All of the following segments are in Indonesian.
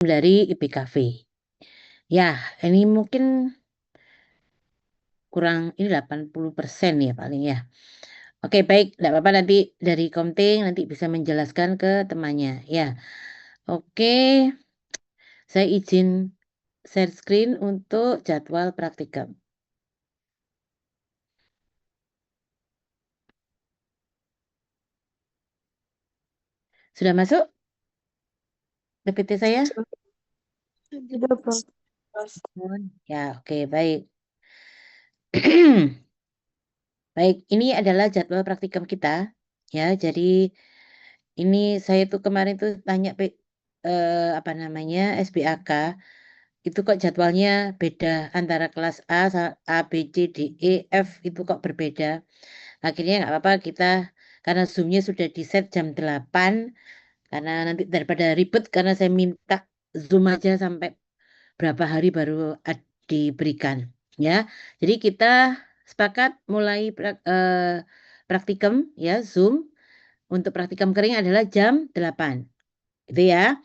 dari IPKV. Ya, ini mungkin kurang ini 80% ya paling ya. Oke, baik, tidak apa-apa nanti dari Komting nanti bisa menjelaskan ke temannya. Ya, oke, saya izin share screen untuk jadwal praktikum. Sudah masuk PPT saya? Sudah, Prof. Ya, oke, baik. Baik, ini adalah jadwal praktikum kita. Ya, jadi ini saya tuh kemarin tuh tanya apa namanya SBAK, itu kok jadwalnya beda antara kelas A, B, C, D, E, F itu kok berbeda. Akhirnya nggak apa-apa kita karena Zoom-nya sudah di set jam 8 karena nanti daripada ribet karena saya minta Zoom aja sampai berapa hari baru diberikan ya. Jadi kita sepakat mulai praktikum ya Zoom untuk praktikum kering adalah jam 8. Itu ya.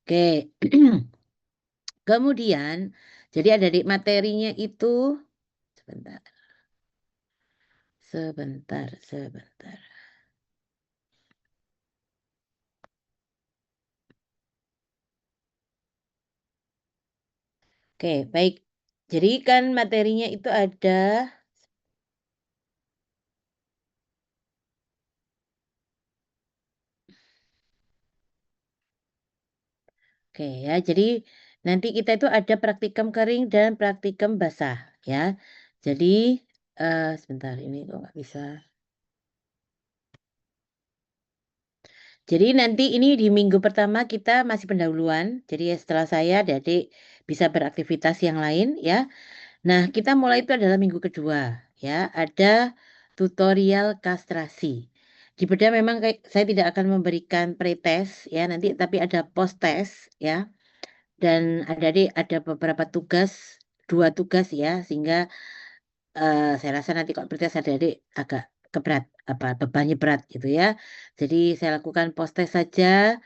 Oke. Kemudian jadi adik materinya itu sebentar. Sebentar. Oke, baik. Jadi kan materinya itu ada Oke ya, jadi nanti kita itu ada praktikum kering dan praktikum basah ya. Jadi sebentar ini kok nggak bisa. Jadi nanti ini di minggu pertama kita masih pendahuluan. Jadi setelah saya adik bisa beraktivitas yang lain ya. Nah kita mulai itu adalah minggu kedua ya. Ada tutorial kastrasi. Di beda memang saya tidak akan memberikan pretest ya nanti tapi ada post test ya. Dan ada beberapa tugas, 2 tugas ya, sehingga saya rasa nanti kalau pretest adik-adik agak keberat, bebannya berat gitu ya. Jadi saya lakukan post test saja.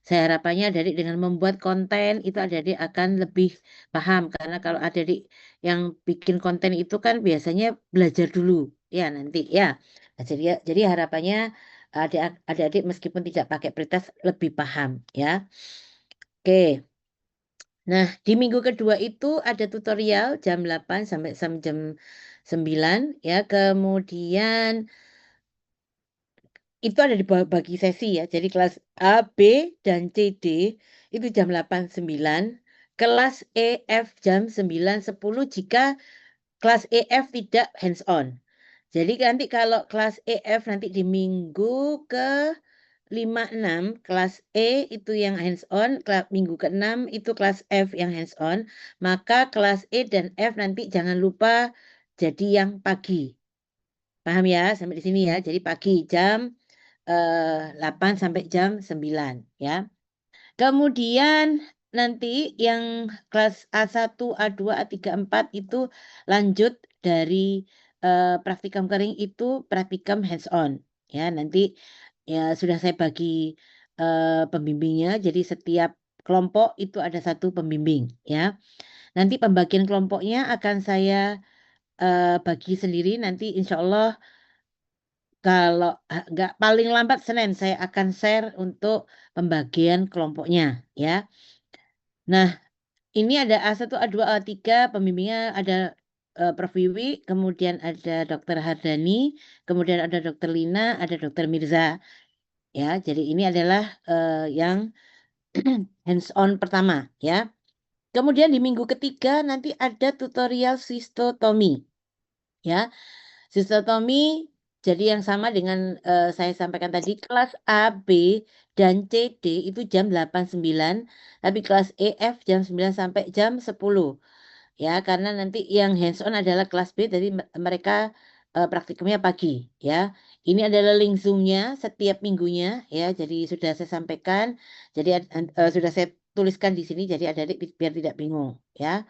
Saya harapannya adik-adik dengan membuat konten itu adik-adik akan lebih paham karena kalau adik-adik yang bikin konten itu kan biasanya belajar dulu ya nanti ya. Nah, jadi harapannya adik-adik meskipun tidak pakai pretest lebih paham ya. Oke. Nah, di minggu kedua itu ada tutorial jam 8 sampai jam 9 ya. Kemudian itu ada dibagi sesi ya. Jadi kelas A, B, dan C, D itu jam 8, 9. Kelas E, F jam 9, 10 jika kelas E, F tidak hands on. Jadi nanti kalau kelas E, F nanti di minggu ke 5, 6 kelas E itu yang hands on, minggu ke-6 itu kelas F yang hands on, maka kelas E dan F nanti jangan lupa jadi yang pagi. Paham ya sampai di sini ya. Jadi pagi jam 8 sampai jam 9 ya. Kemudian nanti yang kelas A1, A2, A3, A4 itu lanjut dari praktikum kering itu praktikum hands on. Ya, nanti ya sudah saya bagi pembimbingnya. Jadi setiap kelompok itu ada 1 pembimbing ya. Nanti pembagian kelompoknya akan saya bagi sendiri nanti insya Allah kalau nggak paling lambat Senin saya akan share untuk pembagian kelompoknya ya. Nah, ini ada A1, A2, A3, pembimbingnya ada Prof. Wiwi, kemudian ada Dr. Hardani, kemudian ada Dr. Lina, ada Dr. Mirza. Ya, jadi ini adalah yang hands on pertama ya. Kemudian di minggu ketiga nanti ada tutorial sistotomi. Ya, sistotomi jadi yang sama dengan saya sampaikan tadi kelas A, B, dan C, D itu jam 8, 9, tapi kelas E, F jam 9 sampai jam 10. Ya, karena nanti yang hands on adalah kelas B, jadi mereka praktikumnya pagi ya. Ini adalah link Zoom-nya setiap minggunya ya. Jadi sudah saya sampaikan, jadi sudah saya tuliskan di sini jadi adik-adik biar tidak bingung ya.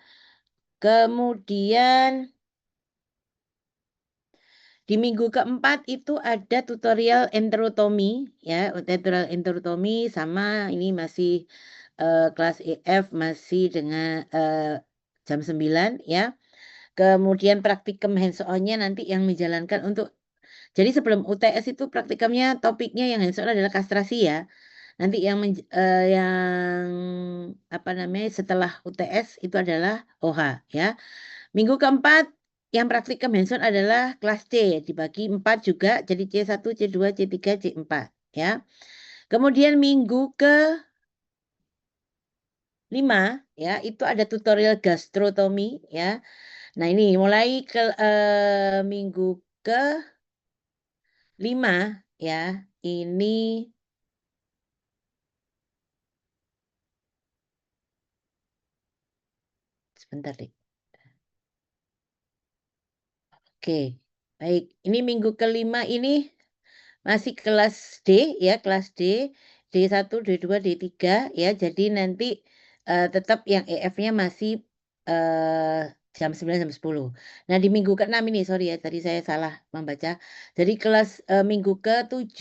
Kemudian di minggu keempat itu ada tutorial enterotomi ya, tutorial enterotomi sama ini masih kelas EF masih dengan jam 9 ya. Kemudian praktikum hands-on-nya nanti yang menjalankan untuk, jadi sebelum UTS itu praktikumnya topiknya yang hands-on adalah kastrasi ya. Nanti yang apa namanya setelah UTS itu adalah OH ya. Minggu keempat yang praktikum hands-on adalah kelas C, dibagi 4 juga, jadi C1, C2, C3, C4 ya. Kemudian minggu ke-5 ya, itu ada tutorial gastrotomi ya. Nah, ini mulai ke minggu ke-5 ya. Ini sebentar deh. Oke, baik. Ini minggu ke-5 ini masih kelas D ya, kelas D, D1, D2, D3 ya. Jadi nanti tetap yang EF-nya masih jam 9 jam 10. Nah, di minggu ke-6 ini sorry ya, tadi saya salah membaca. Jadi kelas minggu ke-7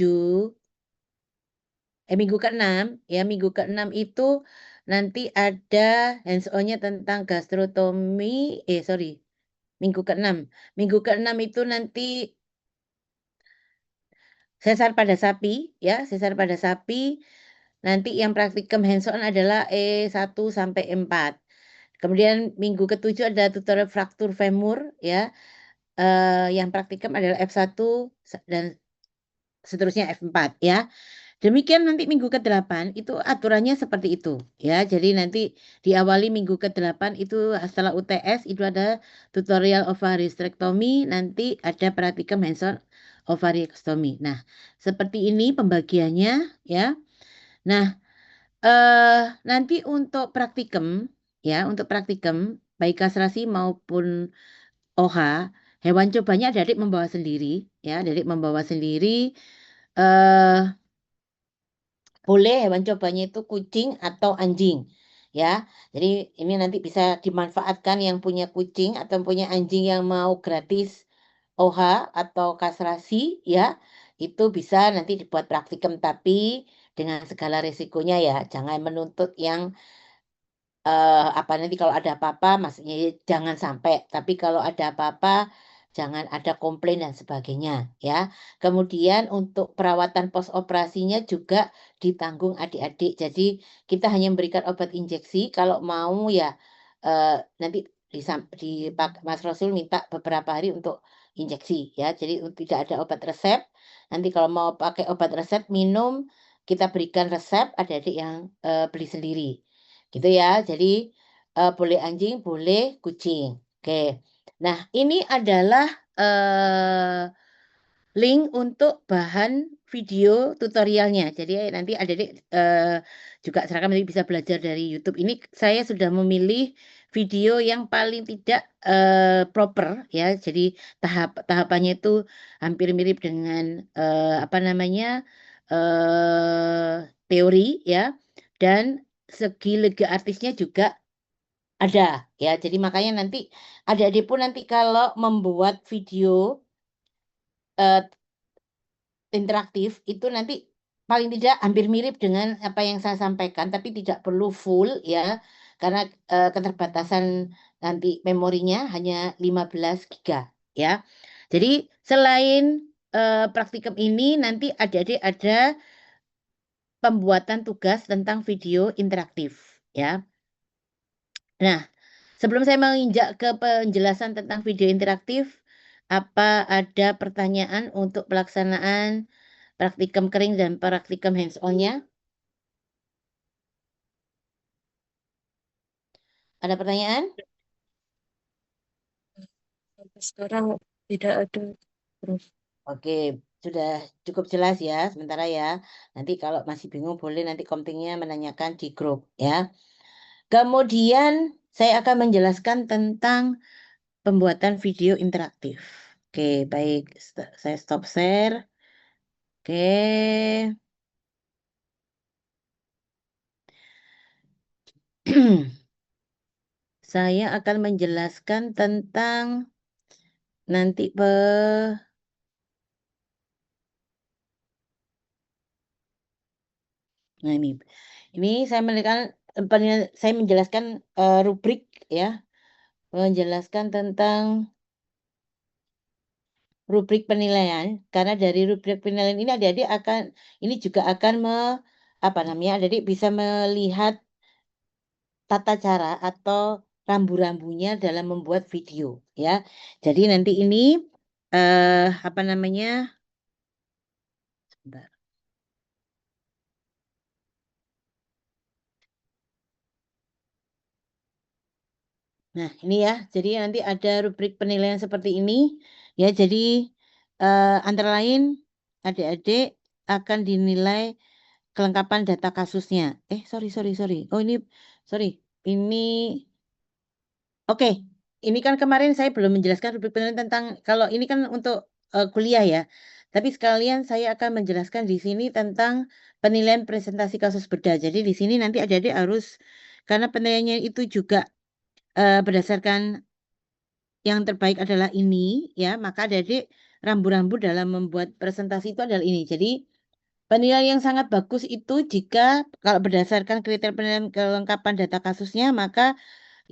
minggu ke-6 ya, minggu ke-6 itu nanti ada hands-on-nya tentang gastrotomi, sorry, minggu ke-6. Minggu ke-6 itu nanti sesar pada sapi ya, sesar pada sapi. Nanti yang praktikum hands-on adalah E1 sampai E4. Kemudian minggu ke-7 ada tutorial fraktur femur ya. Yang praktikum adalah F1 dan seterusnya F4 ya. Demikian nanti minggu ke-8 itu aturannya seperti itu ya. Jadi nanti diawali minggu ke-8 itu setelah UTS itu ada tutorial ovariosterectomy, nanti ada praktikum hands-on ovariosterectomy. Nah, seperti ini pembagiannya ya. Nah, nanti untuk praktikum ya, untuk praktikum baik kastrasi maupun OH, hewan cobanya adik membawa sendiri ya, adik membawa sendiri. eh Boleh hewan cobanya itu kucing atau anjing ya. Jadi ini nanti bisa dimanfaatkan yang punya kucing atau punya anjing yang mau gratis OH atau kastrasi ya. Itu bisa nanti dibuat praktikum tapi dengan segala resikonya ya. Jangan menuntut yang apa nanti kalau ada apa-apa maksudnya jangan sampai, tapi kalau ada apa-apa jangan ada komplain dan sebagainya ya. Kemudian untuk perawatan pos operasinya juga ditanggung adik-adik. Jadi kita hanya memberikan obat injeksi, kalau mau ya nanti Mas Rasul minta beberapa hari untuk injeksi ya. Jadi tidak ada obat resep. Nanti kalau mau pakai obat resep minum, kita berikan resep, adik-adik yang beli sendiri. Gitu ya. Jadi boleh anjing, boleh kucing. Oke. Nah, ini adalah link untuk bahan video tutorialnya. Jadi nanti adik-adik juga seragam nanti bisa belajar dari YouTube. Ini saya sudah memilih video yang paling tidak proper ya. Jadi tahapannya itu hampir mirip dengan apa namanya teori ya. Dan segi lega artisnya juga ada ya. Jadi makanya nanti adik-adik pun nanti kalau membuat video interaktif itu nanti paling tidak hampir mirip dengan apa yang saya sampaikan, tapi tidak perlu full ya, karena keterbatasan nanti memorinya hanya 15 giga ya. Jadi selain praktikum ini nanti adik-adik ada pembuatan tugas tentang video interaktif ya. Nah, sebelum saya menginjak ke penjelasan tentang video interaktif, apa ada pertanyaan untuk pelaksanaan praktikum kering dan praktikum hands-on-nya? Ada pertanyaan? Sampai sekarang tidak ada. Prof. Oke, sudah cukup jelas ya sementara ya. Nanti kalau masih bingung boleh nanti komtingnya menanyakan di grup ya. Kemudian saya akan menjelaskan tentang pembuatan video interaktif. Oke, baik. Saya stop share. Oke. Saya akan menjelaskan tentang nanti nah ini saya saya menjelaskan rubrik ya, menjelaskan tentang rubrik penilaian, karena dari rubrik penilaian ini adik-adik akan ini juga akan apa namanya, adik-adik bisa melihat tata cara atau rambu-rambunya dalam membuat video ya. Jadi nanti ini apa namanya? Sebentar. Nah, ini ya. Jadi nanti ada rubrik penilaian seperti ini ya. Jadi antara lain adik-adik akan dinilai kelengkapan data kasusnya. Sorry. Oh, ini sorry. Ini oke. Ini kan kemarin saya belum menjelaskan rubrik penilaian tentang kalau ini kan untuk kuliah ya. Tapi sekalian saya akan menjelaskan di sini tentang penilaian presentasi kasus bedah. Jadi di sini nanti adik-adik harus karena penilaiannya itu juga berdasarkan yang terbaik adalah ini ya, maka adik-adik rambu-rambu dalam membuat presentasi itu adalah ini. Jadi penilaian yang sangat bagus itu jika kalau berdasarkan kriteria penilaian kelengkapan data kasusnya, maka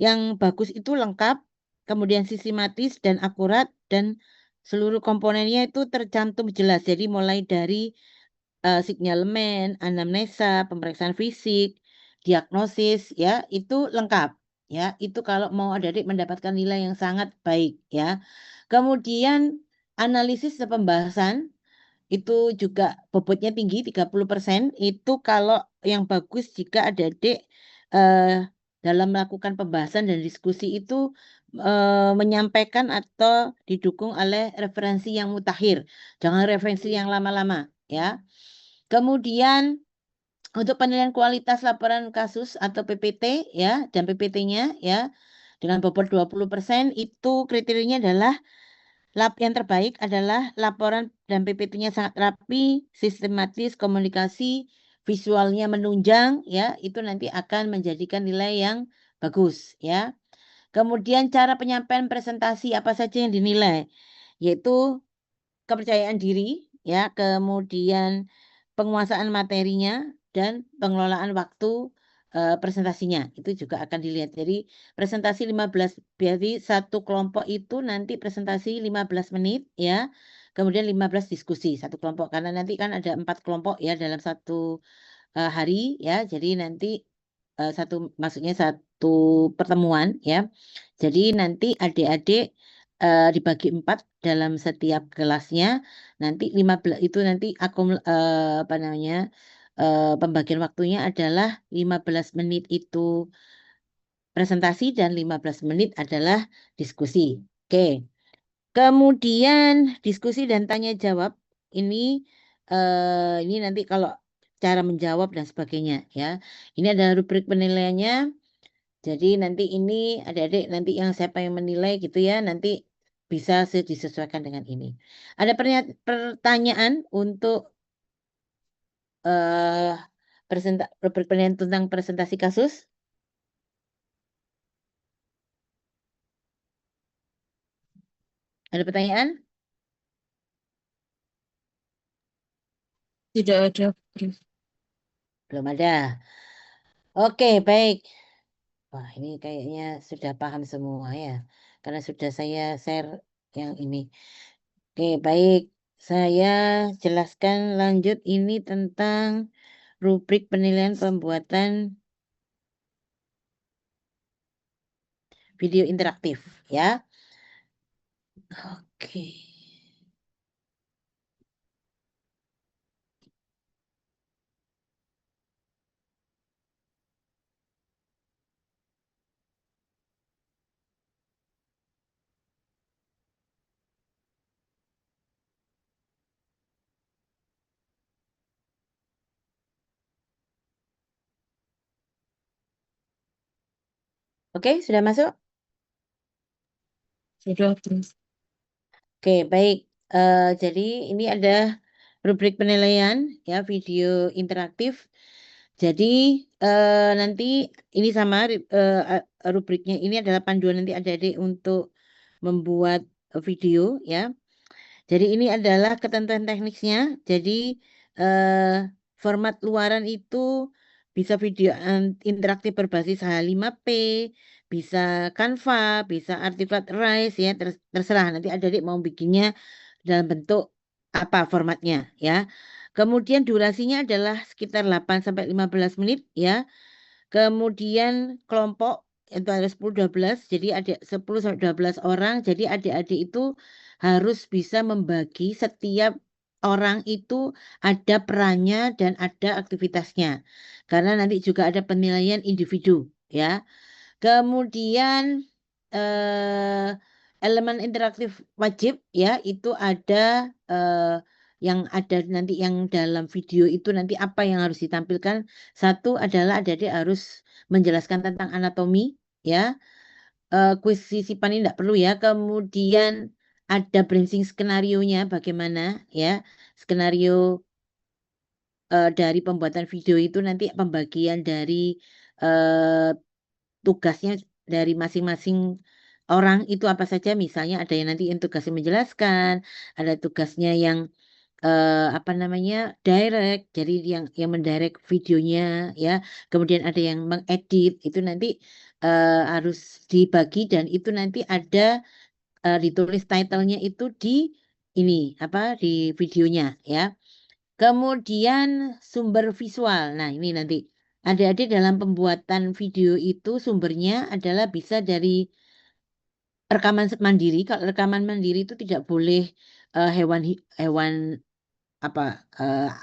yang bagus itu lengkap, kemudian sistematis dan akurat, dan seluruh komponennya itu tercantum jelas. Jadi mulai dari sinyalemen, anamnesa, pemeriksaan fisik, diagnosis, ya itu lengkap. Ya, itu kalau mau adik-adik mendapatkan nilai yang sangat baik ya. Kemudian analisis dan pembahasan itu juga bobotnya tinggi 30%. Itu kalau yang bagus jika adik-adik dalam melakukan pembahasan dan diskusi itu menyampaikan atau didukung oleh referensi yang mutakhir. Jangan referensi yang lama-lama ya. Kemudian untuk penilaian kualitas laporan kasus atau PPT ya dan PPT-nya ya dengan bobot 20% itu kriterianya adalah yang terbaik adalah laporan dan PPT-nya sangat rapi, sistematis, komunikasi, visualnya menunjang ya, itu nanti akan menjadikan nilai yang bagus ya. Kemudian cara penyampaian presentasi apa saja yang dinilai? Yaitu kepercayaan diri ya, kemudian penguasaan materinya dan pengelolaan waktu presentasinya itu juga akan dilihat. Jadi presentasi 15 berarti satu kelompok itu nanti presentasi 15 menit ya. Kemudian 15 diskusi satu kelompok karena nanti kan ada 4 kelompok ya dalam satu hari ya. Jadi nanti maksudnya satu pertemuan ya. Jadi nanti adik-adik dibagi 4 dalam setiap kelasnya. Nanti 15 itu nanti apa namanya? Pembagian waktunya adalah 15 menit itu presentasi dan 15 menit adalah diskusi. Oke. Kemudian diskusi dan tanya jawab ini nanti kalau cara menjawab dan sebagainya ya. Ini adalah rubrik penilaiannya. Jadi nanti ini adik-adik nanti yang siapa yang menilai gitu ya nanti bisa disesuaikan dengan ini. Ada pertanyaan untuk rubrik penilaian tentang presentasi kasus? Ada pertanyaan? Tidak ada. Belum ada. Oke, baik. Wah, ini kayaknya sudah paham semua ya. Karena sudah saya share yang ini. Oke, baik. Saya jelaskan lanjut ini tentang rubrik penilaian pembuatan video interaktif ya. Oke. Oke, sudah masuk? Sudah, Prof. Oke, baik. Jadi ini ada rubrik penilaian ya video interaktif. Jadi nanti ini sama rubriknya ini adalah panduan nanti adik-adik untuk membuat video ya. Jadi ini adalah ketentuan teknisnya. Jadi format luaran itu bisa video interaktif berbasis H5P, bisa Canva, bisa Articulate Rise ya, terserah nanti adik mau bikinnya dalam bentuk apa formatnya ya. Kemudian durasinya adalah sekitar 8 sampai 15 menit ya. Kemudian kelompok itu ada 10-12, jadi ada 10 sampai 12 orang. Jadi adik-adik itu harus bisa membagi setiap orang itu ada perannya dan ada aktivitasnya. Karena nanti juga ada penilaian individu ya. Kemudian eh, elemen interaktif wajib ya itu ada yang ada nanti yang dalam video itu nanti apa yang harus ditampilkan. Satu adalah adik-adik harus menjelaskan tentang anatomi ya. Kuis sisipan ini tidak perlu ya. Kemudian ada brainstorming skenario-nya bagaimana ya. Skenario dari pembuatan video itu nanti pembagian dari eh, tugasnya dari masing-masing orang itu apa saja. Misalnya ada yang nanti yang tugasnya menjelaskan, ada tugasnya yang apa namanya direct, jadi yang mendirect videonya ya. Kemudian ada yang mengedit itu nanti harus dibagi dan itu nanti ada ditulis title-nya itu di ini apa di videonya ya. Kemudian sumber visual. Nah, ini nanti adik-adik dalam pembuatan video itu sumbernya adalah bisa dari rekaman mandiri. Kalau rekaman mandiri itu tidak boleh hewan apa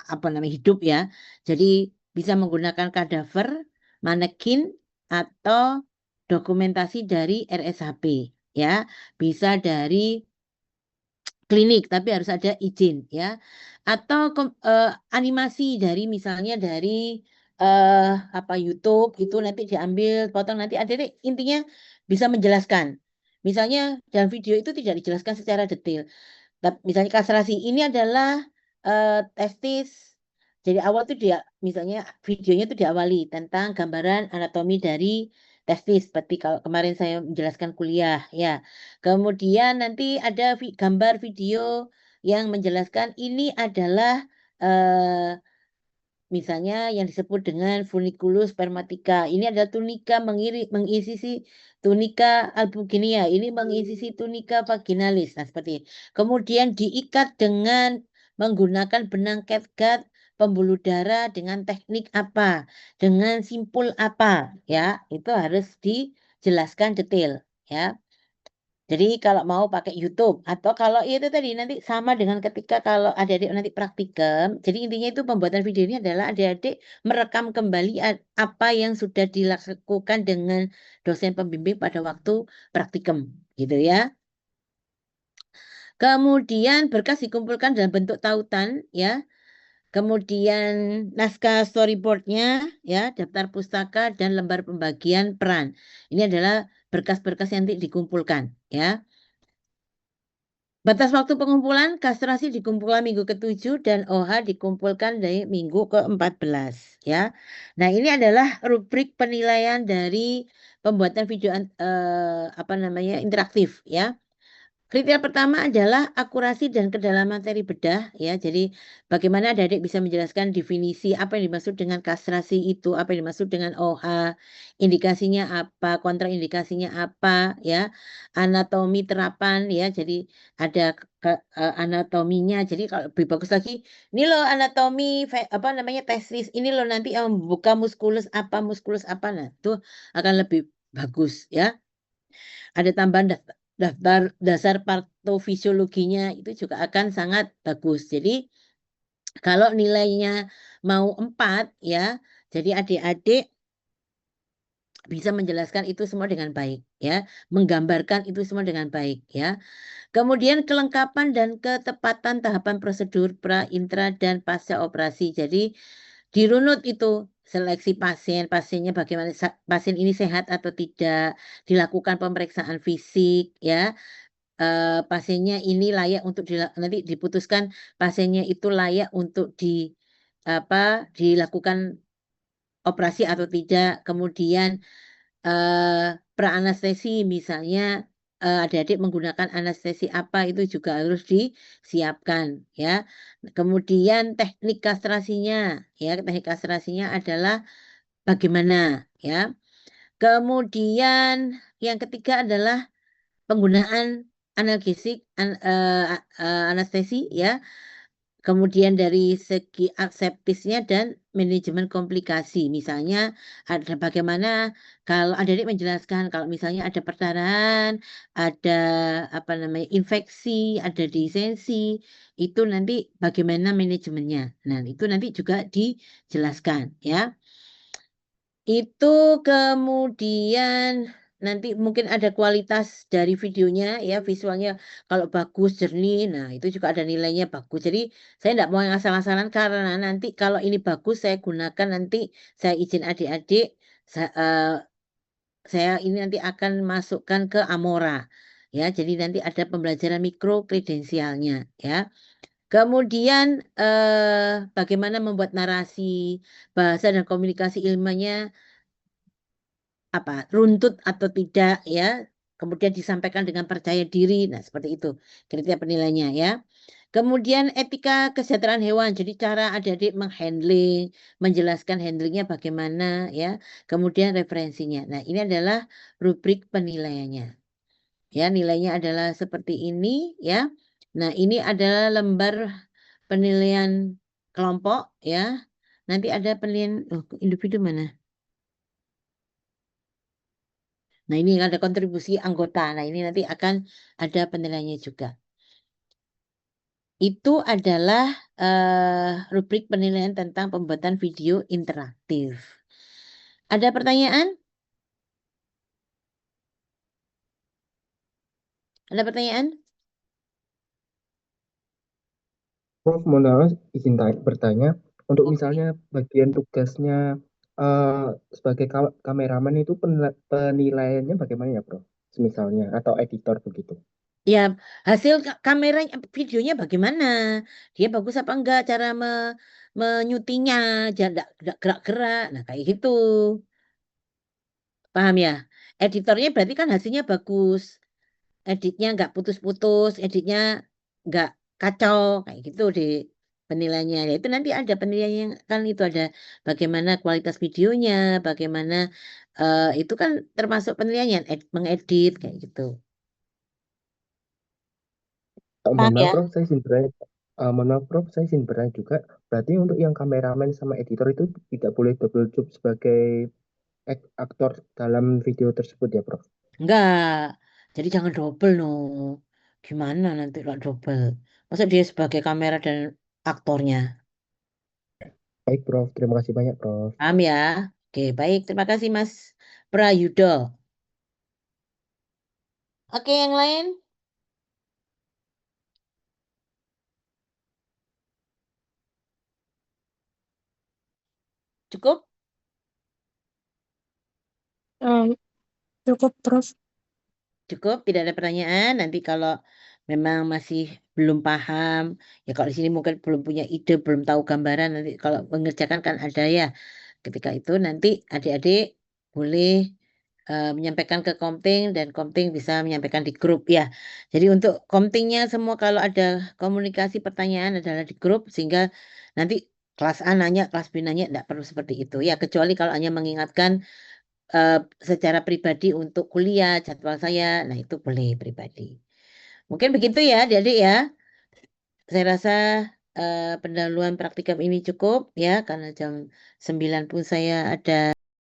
apa namanya hidup ya. Jadi bisa menggunakan kadaver, manekin atau dokumentasi dari RSHP ya. Bisa dari klinik tapi harus ada izin ya atau animasi dari misalnya dari eh apa YouTube itu nanti diambil potong nanti adik intinya bisa menjelaskan misalnya dalam video itu tidak dijelaskan secara detail. Misalnya kastrasi ini adalah testis. Jadi awal tuh dia misalnya videonya itu diawali tentang gambaran anatomi dari testis seperti kalau kemarin saya menjelaskan kuliah ya. Kemudian nanti ada gambar video yang menjelaskan ini adalah eh, misalnya yang disebut dengan funiculus spermatica. Ini adalah tunika mengisi tunika albuginia. Ini mengisi tunika vaginalis. Nah, seperti ini. Kemudian diikat dengan menggunakan benang catgut pembuluh darah dengan teknik apa, dengan simpul apa, ya itu harus dijelaskan detail, ya. Jadi kalau mau pakai YouTube atau kalau itu tadi nanti sama dengan ketika kalau adik-adik nanti praktikum. Jadi intinya itu pembuatan video ini adalah adik-adik merekam kembali apa yang sudah dilakukan dengan dosen pembimbing pada waktu praktikum, gitu ya. Kemudian berkas dikumpulkan dalam bentuk tautan, ya. Kemudian naskah storyboardnya, ya, daftar pustaka dan lembar pembagian peran. Ini adalah berkas-berkas yang nanti dikumpulkan, ya. Batas waktu pengumpulan kastrasi dikumpulkan minggu ke-7 dan OH dikumpulkan dari minggu ke-14 ya. Nah, ini adalah rubrik penilaian dari pembuatan video apa namanya interaktif ya. Kriteria pertama adalah akurasi dan kedalaman materi bedah ya. Jadi bagaimana adik-adik bisa menjelaskan definisi apa yang dimaksud dengan kastrasi itu, apa yang dimaksud dengan OH, indikasinya apa, kontraindikasinya apa ya, anatomi terapan ya. Jadi ada anatominya. Jadi kalau lebih bagus lagi, ini loh anatomi apa namanya testis, ini loh nanti yang membuka muskulus apa. Nah, itu akan lebih bagus ya. Ada tambahan daftar dasar patofisiologinya itu juga akan sangat bagus. Jadi kalau nilainya mau 4 ya, jadi adik-adik bisa menjelaskan itu semua dengan baik ya, menggambarkan itu semua dengan baik ya. Kemudian kelengkapan dan ketepatan tahapan prosedur pra, intra dan pasca operasi. Jadi dirunut itu seleksi pasien, pasiennya bagaimana pasien ini sehat atau tidak, dilakukan pemeriksaan fisik ya. Pasiennya ini layak untuk nanti diputuskan pasiennya itu layak untuk apa dilakukan operasi atau tidak. Kemudian praanestesi misalnya adik-adik menggunakan anestesi apa itu juga harus disiapkan ya. Kemudian teknik kastrasinya ya, teknik kastrasinya adalah bagaimana ya. Kemudian yang ketiga adalah penggunaan analgesik, anestesi ya. Kemudian dari segi aseptisnya dan manajemen komplikasi. Misalnya ada bagaimana kalau adik-adik menjelaskan kalau misalnya ada perdarahan, ada apa namanya infeksi, ada disensi, itu nanti bagaimana manajemennya. Nah, itu nanti juga dijelaskan ya. Itu kemudian nanti mungkin ada kualitas dari videonya ya, visualnya kalau bagus, jernih, nah itu juga ada nilainya bagus. Jadi saya tidak mau yang asal-asalan karena nanti kalau ini bagus saya gunakan nanti saya izin adik-adik, saya ini nanti akan masukkan ke Amora. Ya, jadi nanti ada pembelajaran mikro kredensialnya ya. Kemudian bagaimana membuat narasi, bahasa dan komunikasi ilmiahnya apa runtut atau tidak ya, kemudian disampaikan dengan percaya diri, nah seperti itu kriteria penilaiannya ya. Kemudian etika kesejahteraan hewan, jadi cara adik-adik menghandling, menjelaskan handlingnya bagaimana ya, kemudian referensinya. Nah ini adalah rubrik penilaiannya ya, nilainya adalah seperti ini ya. Nah ini adalah lembar penilaian kelompok ya, nanti ada penilaian individu mana. Nah, ini ada kontribusi anggota. Nah, ini nanti akan ada penilaiannya juga. Itu adalah rubrik penilaian tentang pembuatan video interaktif. Ada pertanyaan? Ada pertanyaan? Prof, mohon maaf, izin bertanya, untuk Oke. misalnya bagian tugasnya sebagai kameramen itu penilaiannya bagaimana ya, Prof? Misalnya, atau editor begitu. Ya, hasil kameranya, videonya bagaimana? Dia bagus apa enggak cara menyutinya, jangan gerak-gerak. Nah, kayak gitu. Paham ya? Editornya berarti kan hasilnya bagus. Editnya nggak putus-putus, editnya nggak kacau, kayak gitu di penilaiannya. Ya, itu nanti ada penilaiannya kan itu ada bagaimana kualitas videonya, bagaimana itu kan termasuk penilaiannya, mengedit kayak gitu. Mohon Paham maaf, ya? Prof, saya izin bertanya. Mohon maaf, Prof, saya izin bertanya juga. Berarti untuk yang kameramen sama editor itu tidak boleh double job sebagai aktor dalam video tersebut ya, Prof? Enggak. Jadi jangan double no. Gimana nanti kalau double? Masa dia sebagai kamera dan aktornya? Baik, Prof. Terima kasih banyak, Prof. Paham ya? Oke, baik. Terima kasih Mas Prayudo. Oke, yang lain? Cukup? Cukup, Prof. Cukup, tidak ada pertanyaan. Nanti kalau memang masih belum paham, ya kalau di sini mungkin belum punya ide, belum tahu gambaran, nanti kalau mengerjakan kan ada ya. Ketika itu nanti adik-adik boleh menyampaikan ke Komting dan Komting bisa menyampaikan di grup ya. Jadi untuk Komtingnya semua kalau ada komunikasi pertanyaan adalah di grup sehingga nanti kelas A nanya, kelas B nanya, tidak perlu seperti itu ya. Kecuali kalau hanya mengingatkan secara pribadi untuk kuliah, jadwal saya, nah itu boleh pribadi. Mungkin begitu ya, adik-adik ya. Saya rasa pendahuluan praktikum ini cukup ya, karena jam 9 pun saya ada